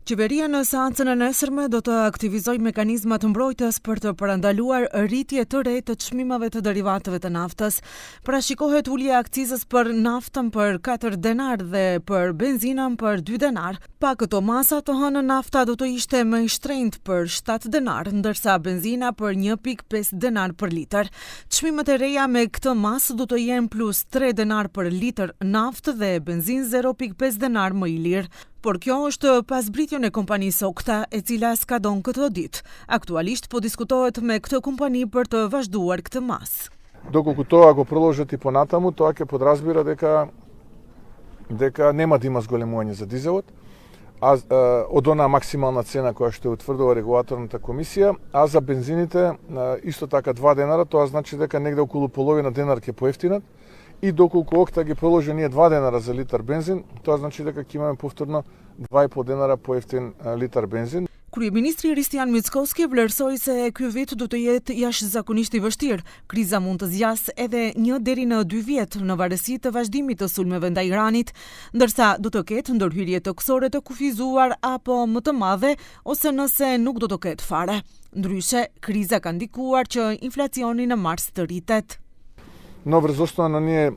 Qeveria në seancën e nesërme do të aktivizojë mekanizmat mbrojtës për të parandaluar rritje të re të çmimeve të derivatëve të naftës. Parashikohet ulje e akcizës për naftën për 4 denar dhe për benzinën për 2 denar. Pa këto masa, të hënën nafta do të ishte më i shtrenjtë për 7 denar, ndërsa benzina për 1.5 denar për litër. Çmimet e reja me këtë masë do të jenë plus 3 denar për litër naftë dhe benzinë 0.5 denar më i lirë. Por kjo është pas britjen e kompanisë Okta, e cila skadon këtë ditë. Aktualisht po diskutohet me këtë kompani për të vazhduar këtë masë. Доколку тоа го продолжат и понатаму, тоа ќе подразбира дека нема да има зголемување за дизелот, од она максимална цена која што утврдува регулаторната комисија, а за бензините исто така 2 денара, тоа значи дека негде околу половина денар ќе поевтинат. И доколку Окта ги продолжи ние 2 денара за литар бензин, тоа значи дека ќе имаме повторно 2,5 денара поевтин литар бензин. Kryeministri Ristian Mickoski vlerësoi se ky vit do të jetë jashtëzakonisht i vështirë. Kriza mund të zgjasë edhe 1 deri në 2 vjet në varësi të vazhdimit të sulmeve ndaj Iranit, ndërsa do të ketë ndërhyrje toksore të kufizuar apo më të madhe ose nëse nuk do të ketë fare. Ndryshe, kriza ka ndikuar që inflacioni në mars të rritet. Но врз основа на ние,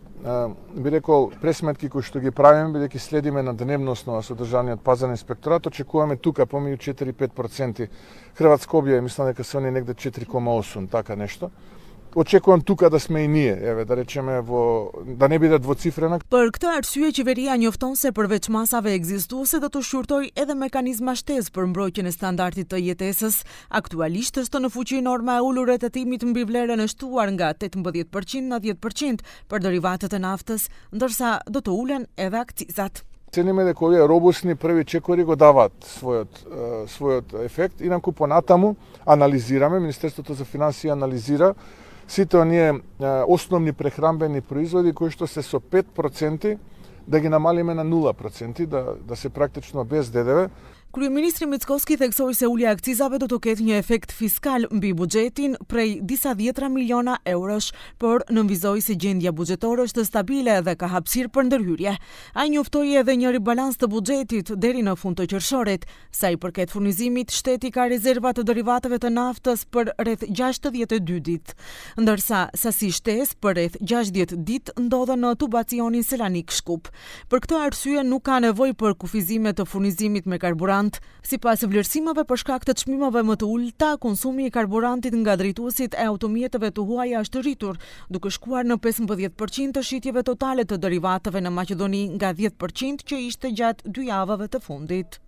би рекол, пресметки кои што ги правиме, бидејќи следиме на дневна основа со државниот пазарен инспекторат, очекуваме тука помеѓу 4-5%. Хрватска објави, мислам дека се они негде 4,8, така нешто. Очекувам тука да сме и ние, еве да речеме да не биде двоцифрена. Për këtë arsye, qeveria njofton se përveç masave ekzistuese do të shqyrtojë edhe mekanizma shtesë për mbrojtjen e standardit të jetesës. Aktualisht është në fuqi norma e ulur e tetimit mbi vlerën e shtuar nga 18% në 10% për derivatet e naftës, ndërsa do të ulen edhe akcizat. Цениме дека овие робусни први чекори го даваат својот ефект, инаку понатаму анализираме, Министерството за финансии анализира сите оние основни прехранбени производи кои што се со 5% да ги намалиме на 0%, да се практично без ДДВ. Kryeministri Mickoski theksoi se ulja e akcizave do të ketë një efekt fiskal mbi buxhetin prej disa dhjetra miliona eurosh, por nënvizoi se gjendja buxhetore është stabile dhe ka hapësirë për ndërhyrje. Ai njoftoi edhe një ribalans të buxhetit deri në fund të qershorit. Sa i përket furnizimit, shteti ka rezerva të derivateve të naftës për rreth 62 ditë, ndërsa sasi shtesë për rreth 60 ditë ndodhen në tubacionin Selanik Shkup. Për këtë arsye nuk ka nevojë për kufizime të furnizimit me karburant. Sipas vlerësimeve për shkak të çmimeve më të ulta, konsumi i karburantit nga drejtuesit e automjeteve të huaja është rritur, duke shkuar në 15% të shitjeve totale të derivateve në Maqedoni nga 10% që ishte gjatë 2 javëve të fundit.